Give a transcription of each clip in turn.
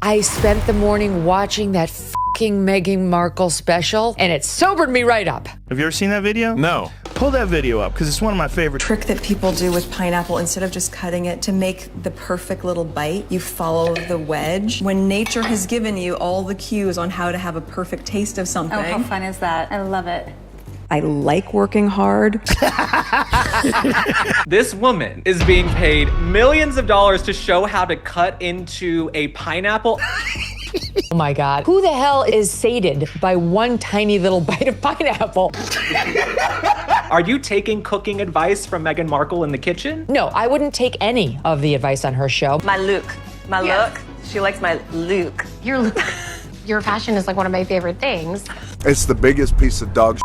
I spent the morning watching that fucking Meghan Markle special, and it sobered me right up. Have you ever seen that video? No. Pull that video up, because it's one of my favorite. Trick that people do with pineapple, instead of just cutting it to make the perfect little bite, you follow the wedge. When nature has given you all the cues on how to have a perfect taste of something. Oh, how fun is that? I love it. I like working hard. This woman is being paid millions of dollars to show how to cut into a pineapple. Oh my God. Who the hell is sated by one tiny little bite of pineapple? Are you taking cooking advice from Meghan Markle in the kitchen? No, I wouldn't take any of the advice on her show. My look. Look. She likes my look. Your fashion is like one of my favorite things. It's the biggest piece of dog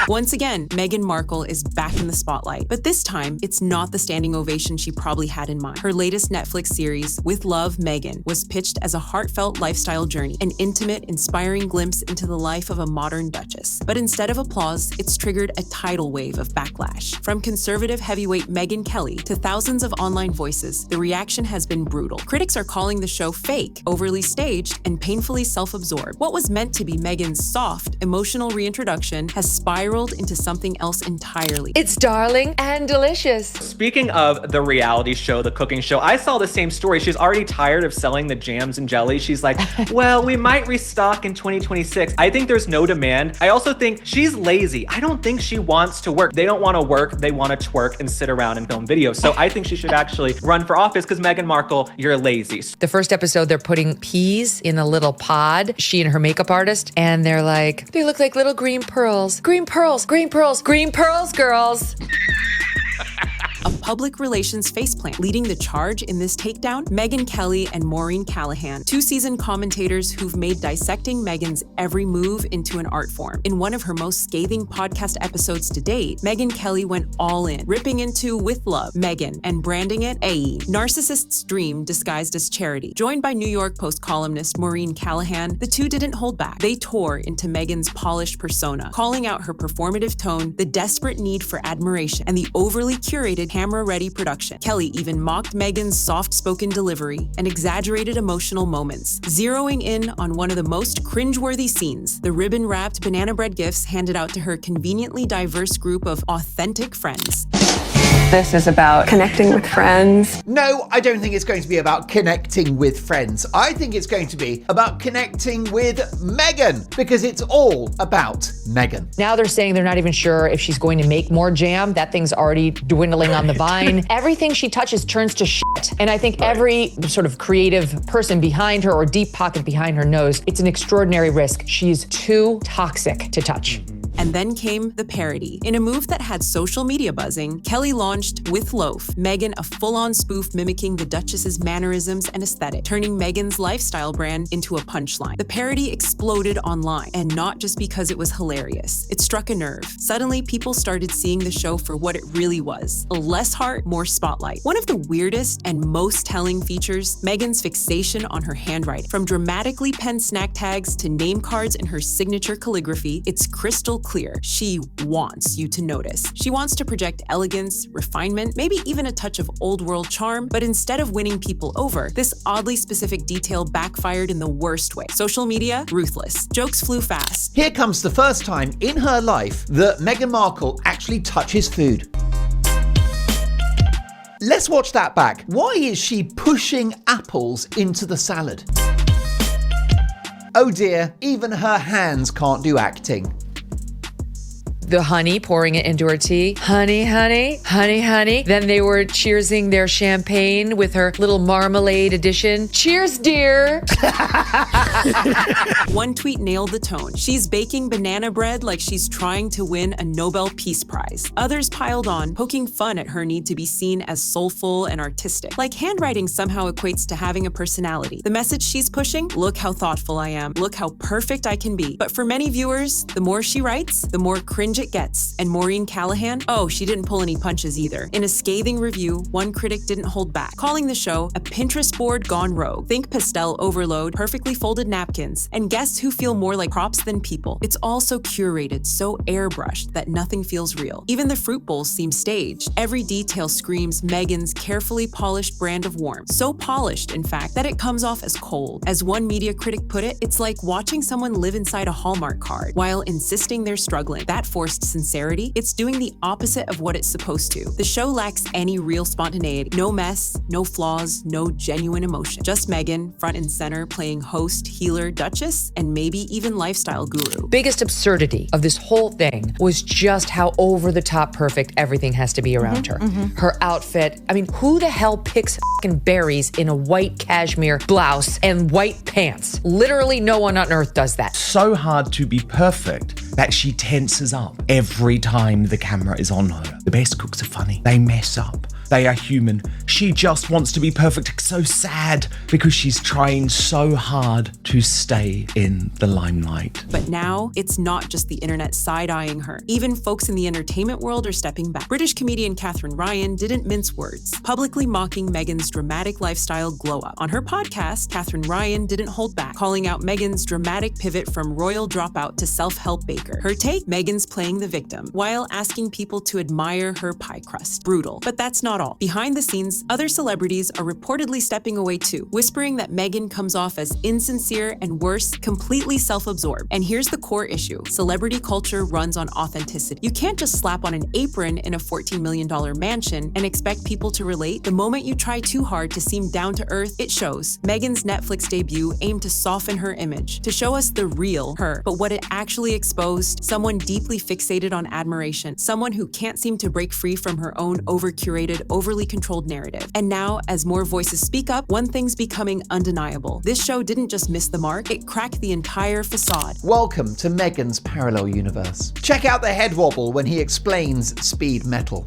Once again, Meghan Markle is back in the spotlight, but this time it's not the standing ovation she probably had in mind. Her latest Netflix series, With Love, Megyn, was pitched as a heartfelt lifestyle journey, an intimate, inspiring glimpse into the life of a modern duchess. But instead of applause, it's triggered a tidal wave of backlash. From conservative heavyweight Megyn Kelly to thousands of online voices, the reaction has been brutal. Critics are calling the show fake, overly staged, and painfully self-absorbed. What was meant to be Megyn's soft, emotional reintroduction has spiraled into something else entirely. It's darling and delicious. Speaking of the reality show, the cooking show, I saw the same story. She's already tired of selling the jams and jellies. She's like, well, we might restock in 2026. I think there's no demand. I also think she's lazy. I don't think she wants to work. They don't want to work. They want to twerk and sit around and film videos. So I think she should actually run for office because Meghan Markle, you're lazy. The first episode, they're putting peas in a little pod, she and her makeup artist, and they're like, they look like little green pearls. Green pearls, green pearls, green pearls, girls. A public relations faceplant. Leading the charge in this takedown, Megyn Kelly and Maureen Callahan, two seasoned commentators who've made dissecting Megyn's every move into an art form. In one of her most scathing podcast episodes to date, Megyn Kelly went all in, ripping into With Love, Megyn, and branding it AE, narcissist's dream disguised as charity. Joined by New York Post columnist Maureen Callahan, the two didn't hold back. They tore into Megyn's polished persona, calling out her performative tone, the desperate need for admiration, and the overly curated camera-ready production. Kelly even mocked Megyn's soft-spoken delivery and exaggerated emotional moments, zeroing in on one of the most cringeworthy scenes, the ribbon-wrapped banana bread gifts handed out to her conveniently diverse group of authentic friends. This is about connecting with friends. No, I don't think it's going to be about connecting with friends. I think it's going to be about connecting with Megyn, because it's all about Megyn. Now they're saying they're not even sure if she's going to make more jam. That thing's already dwindling on the vine. Everything she touches turns to shit. And I think every sort of creative person behind her or deep pocket behind her knows it's an extraordinary risk. She's too toxic to touch. And then came the parody. In a move that had social media buzzing, Kelly launched With Loaf, Megyn a full-on spoof mimicking the Duchess's mannerisms and aesthetic, turning Megyn's lifestyle brand into a punchline. The parody exploded online, and not just because it was hilarious. It struck a nerve. Suddenly, people started seeing the show for what it really was. A less heart, more spotlight. One of the weirdest and most telling features, Megyn's fixation on her handwriting. From dramatically penned snack tags to name cards in her signature calligraphy, it's crystal clear. She wants you to notice. She wants to project elegance, refinement, maybe even a touch of old world charm, but instead of winning people over, this oddly specific detail backfired in the worst way. Social media, ruthless. Jokes flew fast. Here comes the first time in her life that Meghan Markle actually touches food. Let's watch that back. Why is she pushing apples into the salad? Oh dear, even her hands can't do acting. The honey, pouring it into her tea. Honey, honey, honey, honey. Then they were cheersing their champagne with her little marmalade addition. Cheers, dear. One tweet nailed the tone. She's baking banana bread like she's trying to win a Nobel Peace Prize. Others piled on, poking fun at her need to be seen as soulful and artistic. Like handwriting somehow equates to having a personality. The message she's pushing? Look how thoughtful I am. Look how perfect I can be. But for many viewers, the more she writes, the more cringe cringe it gets. And Maureen Callahan? Oh, she didn't pull any punches either. In a scathing review, one critic didn't hold back, calling the show a Pinterest board gone rogue. Think pastel overload, perfectly folded napkins, and guests who feel more like props than people. It's all so curated, so airbrushed that nothing feels real. Even the fruit bowls seem staged. Every detail screams Megyn's carefully polished brand of warmth. So polished, in fact, that it comes off as cold. As one media critic put it, it's like watching someone live inside a Hallmark card while insisting they're struggling. That forced sincerity, it's doing the opposite of what it's supposed to. The show lacks any real spontaneity. No mess, no flaws, no genuine emotion. Just Megyn, front and center, playing host, healer, duchess, and maybe even lifestyle guru. Biggest absurdity of this whole thing was just how over the top perfect everything has to be around her. Her outfit. I mean, who the hell picks fucking berries in a white cashmere blouse and white pants? Literally no one on earth does that. So hard to be perfect that she tenses up every time the camera is on her. The best cooks are funny. They mess up. They are human. She just wants to be perfect. It's so sad because she's trying so hard to stay in the limelight. But now, it's not just the internet side-eyeing her. Even folks in the entertainment world are stepping back. British comedian Catherine Ryan didn't mince words, publicly mocking Megyn's dramatic lifestyle glow-up. On her podcast, Catherine Ryan didn't hold back, calling out Megyn's dramatic pivot from royal dropout to self-help baker. Her take, Megyn's playing the victim, while asking people to admire her pie crust. Brutal. But that's not all. Behind the scenes, other celebrities are reportedly stepping away too, whispering that Megyn comes off as insincere and worse, completely self-absorbed. And here's the core issue. Celebrity culture runs on authenticity. You can't just slap on an apron in a $14 million mansion and expect people to relate. The moment you try too hard to seem down to earth, it shows. Megyn's Netflix debut aimed to soften her image, to show us the real her. But what it actually exposed, someone deeply fixated on admiration, someone who can't seem to break free from her own over-curated, overly controlled narrative. And now, as more voices speak up, one thing's becoming undeniable. This show didn't just miss the mark, it cracked the entire facade. Welcome to Megyn's parallel universe. Check out the head wobble when he explains speed metal.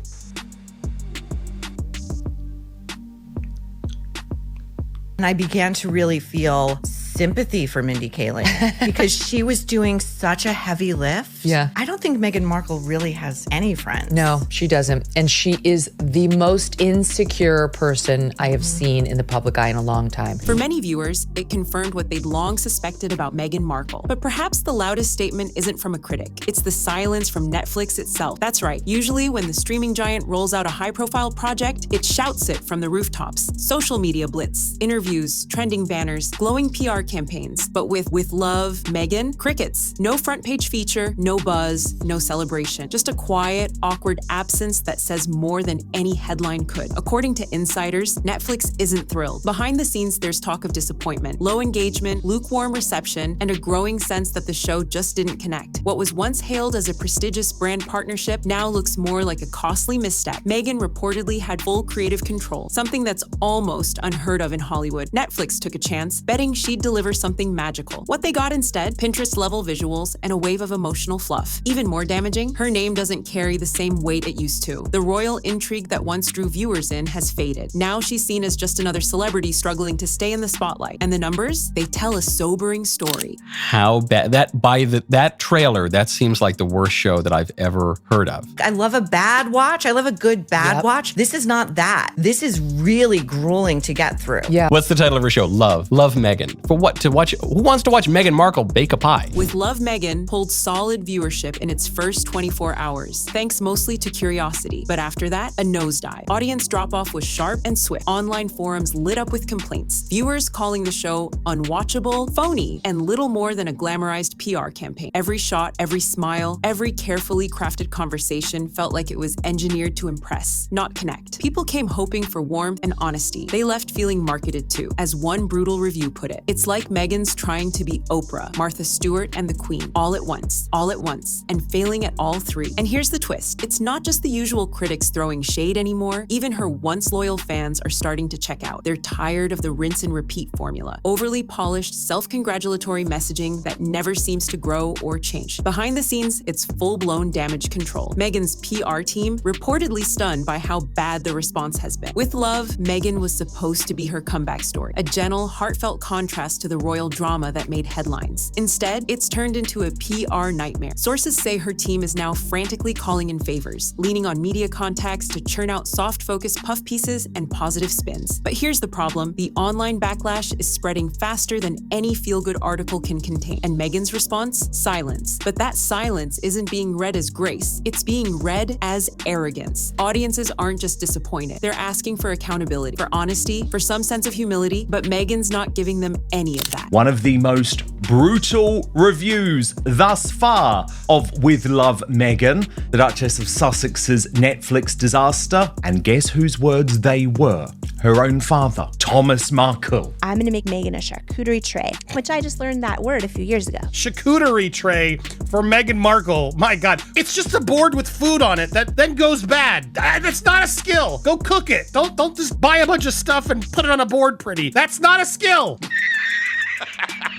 And I began to really feel sympathy for Mindy Kaling because she was doing such a heavy lift. Yeah. I don't think Meghan Markle really has any friends. No, she doesn't. And she is the most insecure person I have seen in the public eye in a long time. For many viewers, it confirmed what they'd long suspected about Meghan Markle. But perhaps the loudest statement isn't from a critic. It's the silence from Netflix itself. That's right. Usually when the streaming giant rolls out a high-profile project, it shouts it from the rooftops. Social media blitz, interviews, trending banners, glowing PR campaigns. But with Love, Megyn, crickets. No front page feature, no buzz, no celebration. Just a quiet, awkward absence that says more than any headline could. According to insiders, Netflix isn't thrilled. Behind the scenes, there's talk of disappointment, low engagement, lukewarm reception, and a growing sense that the show just didn't connect. What was once hailed as a prestigious brand partnership now looks more like a costly misstep. Megyn reportedly had full creative control, something that's almost unheard of in Hollywood. Netflix took a chance, betting she'd deliver something magical. What they got instead? Pinterest-level visuals and a wave of emotional fluff. Even more damaging, her name doesn't carry the same weight it used to. The royal intrigue that once drew viewers in has faded. Now she's seen as just another celebrity struggling to stay in the spotlight. And the numbers? They tell a sobering story. How bad that trailer, that seems like the worst show that I've ever heard of. I love a bad watch. I love a good bad watch. This is not that. This is really grueling to get through. Yeah. What's the title of her show? Love Megyn. For what to watch? Who wants to watch Meghan Markle bake a pie? With Love, Megyn pulled solid viewership in its first 24 hours, thanks mostly to curiosity. But after that, a nosedive. Audience drop-off was sharp and swift. Online forums lit up with complaints. Viewers calling the show unwatchable, phony, and little more than a glamorized PR campaign. Every shot, every smile, every carefully crafted conversation felt like it was engineered to impress, not connect. People came hoping for warmth and honesty. They left feeling marketed to. As one brutal review put it, it's like Megyn's trying to be Oprah, Martha Stewart, and the Queen all at once, and failing at all three. And here's the twist. It's not just the usual critics throwing shade anymore. Even her once loyal fans are starting to check out. They're tired of the rinse and repeat formula. Overly polished, self-congratulatory messaging that never seems to grow or change. Behind the scenes, it's full-blown damage control. Megyn's PR team reportedly stunned by how bad the response has been. With Love, Megyn was supposed to be her comeback story, a gentle, heartfelt contrast to the royal drama that made headlines. Instead, it's turned into a PR nightmare. Sources say her team is now frantically calling in favors, leaning on media contacts to churn out soft-focused puff pieces and positive spins. But here's the problem. The online backlash is spreading faster than any feel-good article can contain. And Megyn's response? Silence. But that silence isn't being read as grace. It's being read as arrogance. Audiences aren't just disappointed. They're asking for accountability, for honesty, for some sense of humility, but Megyn's not giving them any of that. One of the most brutal reviews thus far of With Love, Megyn, the Duchess of Sussex's Netflix disaster. And guess whose words they were? Her own father, Thomas Markle. I'm gonna make Megyn a charcuterie tray, which I just learned that word a few years ago. Charcuterie tray for Meghan Markle. My God, it's just a board with food on it that then goes bad. That's not a skill. Go cook it. Don't just buy a bunch of stuff and put it on a board pretty. That's not a skill.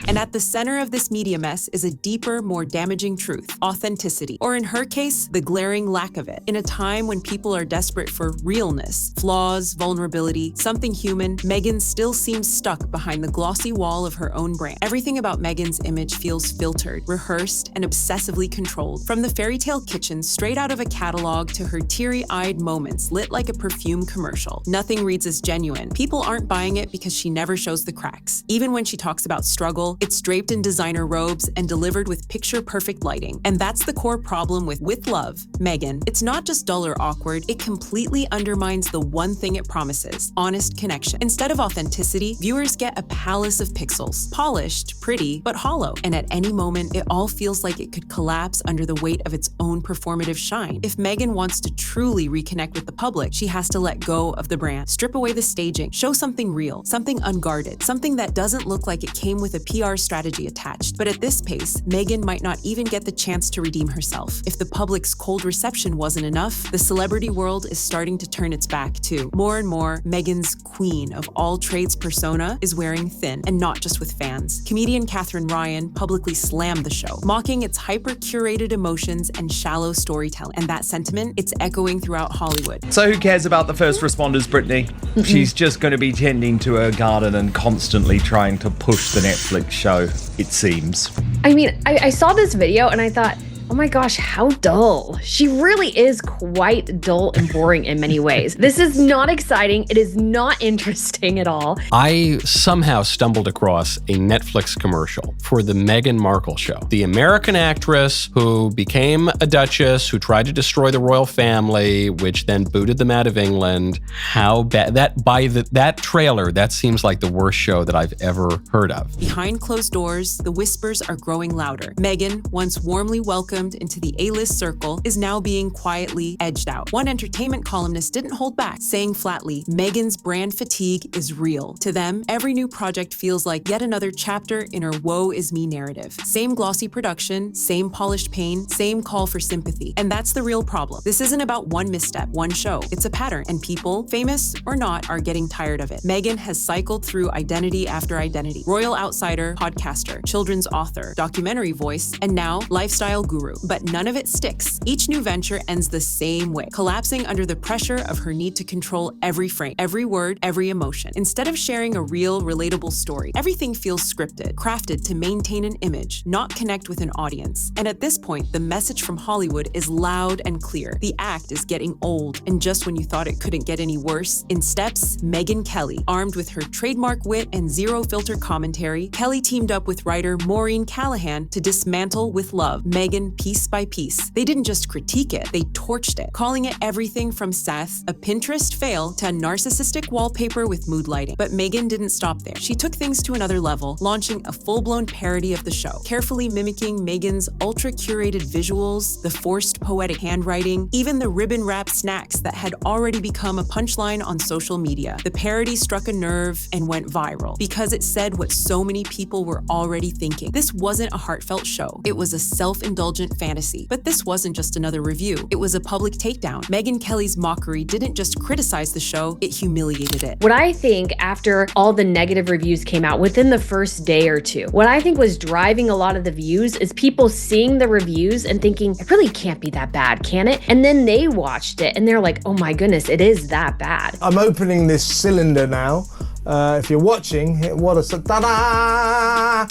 And at the center of this media mess is a deeper, more damaging truth: authenticity. Or in her case, the glaring lack of it. In a time when people are desperate for realness, flaws, vulnerability, something human, Megyn still seems stuck behind the glossy wall of her own brand. Everything about Megyn's image feels filtered, rehearsed, and obsessively controlled. From the fairy tale kitchen straight out of a catalog to her teary-eyed moments lit like a perfume commercial, nothing reads as genuine. People aren't buying it because she never shows the cracks. Even when she talks about struggle, it's draped in designer robes and delivered with picture-perfect lighting. And that's the core problem with Love, Megyn. It's not just dull or awkward, it completely undermines the one thing it promises: honest connection. Instead of authenticity, viewers get a palace of pixels. Polished, pretty, but hollow. And at any moment, it all feels like it could collapse under the weight of its own performative shine. If Megyn wants to truly reconnect with the public, she has to let go of the brand, strip away the staging, show something real, something unguarded, something that doesn't look like it came with a PR strategy attached. But at this pace, Megyn might not even get the chance to redeem herself. If the public's cold reception wasn't enough, the celebrity world is starting to turn its back too. More and more, Megyn's queen of all trades persona is wearing thin, and not just with fans. Comedian Catherine Ryan publicly slammed the show, mocking its hyper-curated emotions and shallow storytelling. And that sentiment, it's echoing throughout Hollywood. So who cares about the first responders, Brittany? She's just going to be tending to her garden and constantly trying to push the Netflix show, it seems. I mean, I saw this video and I thought, oh my gosh, how dull. She really is quite dull and boring in many ways. This is not exciting. It is not interesting at all. I somehow stumbled across a Netflix commercial for the Meghan Markle show. The American actress who became a duchess, who tried to destroy the royal family, which then booted them out of England. How bad that trailer, that seems like the worst show that I've ever heard of. Behind closed doors, the whispers are growing louder. Megyn, once warmly welcomed into the A-list circle, is now being quietly edged out. One entertainment columnist didn't hold back, saying flatly, Megyn's brand fatigue is real. To them, every new project feels like yet another chapter in her woe is me narrative. Same glossy production, same polished pain, same call for sympathy. And that's the real problem. This isn't about one misstep, one show. It's a pattern, and people, famous or not, are getting tired of it. Megyn has cycled through identity after identity. Royal outsider, podcaster, children's author, documentary voice, and now lifestyle guru. But none of it sticks. Each new venture ends the same way, collapsing under the pressure of her need to control every frame, every word, every emotion. Instead of sharing a real, relatable story, everything feels scripted, crafted to maintain an image, not connect with an audience. And at this point, the message from Hollywood is loud and clear. The act is getting old, and just when you thought it couldn't get any worse, in steps Megyn Kelly. Armed with her trademark wit and zero-filter commentary, Kelly teamed up with writer Maureen Callahan to dismantle With Love, Megyn piece by piece. They didn't just critique it, they torched it, calling it everything from Seth, a Pinterest fail, to a narcissistic wallpaper with mood lighting. But Megyn didn't stop there. She took things to another level, launching a full-blown parody of the show, carefully mimicking Megyn's ultra-curated visuals, the forced poetic handwriting, even the ribbon-wrapped snacks that had already become a punchline on social media. The parody struck a nerve and went viral because it said what so many people were already thinking. This wasn't a heartfelt show. It was a self-indulgent fantasy. But this wasn't just another review. It was a public takedown. Megyn Kelly's mockery didn't just criticize the show, it humiliated it. What I think after all the negative reviews came out within the first day or two, what I think was driving a lot of the views is people seeing the reviews and thinking, it really can't be that bad, can it? And then they watched it and they're like, oh my goodness, it is that bad. I'm opening this cylinder now If you're watching, hit what a ta-da!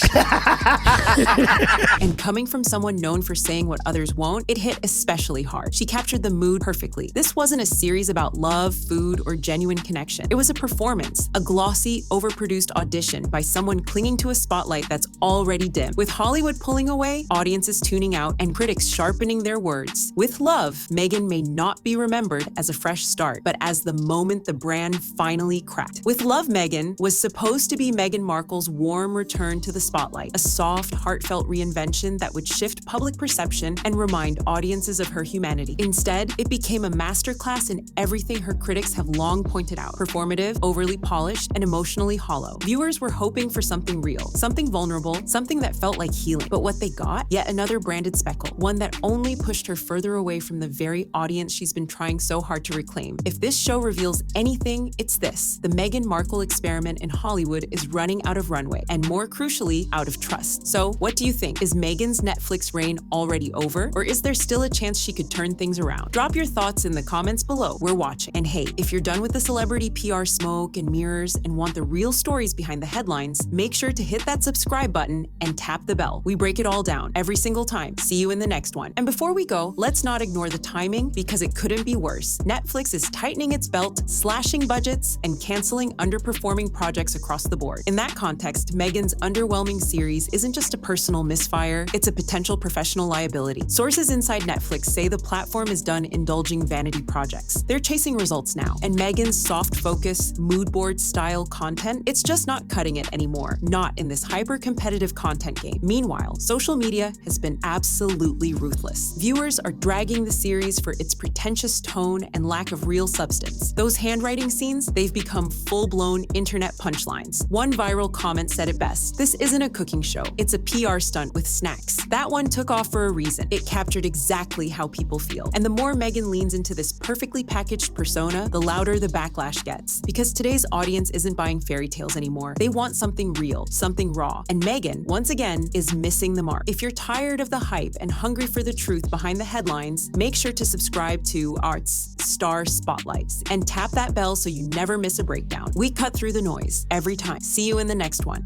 And coming from someone known for saying what others won't, it hit especially hard. She captured the mood perfectly. This wasn't a series about love, food, or genuine connection. It was a performance, a glossy, overproduced audition by someone clinging to a spotlight that's already dim. With Hollywood pulling away, audiences tuning out, and critics sharpening their words. With love, Megyn may not be remembered as a fresh start, but as the moment the brand finally cracked. With Love, Megyn was supposed to be Meghan Markle's warm return to the spotlight, a soft, heartfelt reinvention that would shift public perception and remind audiences of her humanity. Instead, it became a masterclass in everything her critics have long pointed out: performative, overly polished, and emotionally hollow. Viewers were hoping for something real, something vulnerable, something that felt like healing. But what they got? Yet another branded speckle, one that only pushed her further away from the very audience she's been trying so hard to reclaim. If this show reveals anything, it's this: the Meghan Markle experiment in Hollywood is running out of runway, and more crucially, out of trust. So, what do you think? Is Meghan's Netflix reign already over, or is there still a chance she could turn things around? Drop your thoughts in the comments below. We're watching. And hey, if you're done with the celebrity PR smoke and mirrors and want the real stories behind the headlines, make sure to hit that subscribe button and tap the bell. We break it all down every single time. See you in the next one. And before we go, let's not ignore the timing, because it couldn't be worse. Netflix is tightening its belt, slashing budgets, and canceling underperforming projects across the board. In that context, Meghan's underwhelming series isn't just a personal misfire, it's a potential professional liability. Sources inside Netflix say the platform is done indulging vanity projects. They're chasing results now, and Meghan's soft focus, mood board style content, it's just not cutting it anymore. Not in this hyper-competitive content game. Meanwhile, social media has been absolutely ruthless. Viewers are dragging the series for its pretentious tone and lack of real substance. Those handwriting scenes, they've become full-blown internet punchlines. One viral comment said it best: "This isn't a cooking show, it's a PR stunt with snacks." That one took off for a reason. It captured exactly how people feel. And the more Megyn leans into this perfectly packaged persona, the louder the backlash gets. Because today's audience isn't buying fairy tales anymore. They want something real, something raw. And Megyn, once again, is missing the mark. If you're tired of the hype and hungry for the truth behind the headlines, make sure to subscribe to Art's Star Spotlights and tap that bell so you never miss a breakdown. We cut through the noise every time. See you in the next one.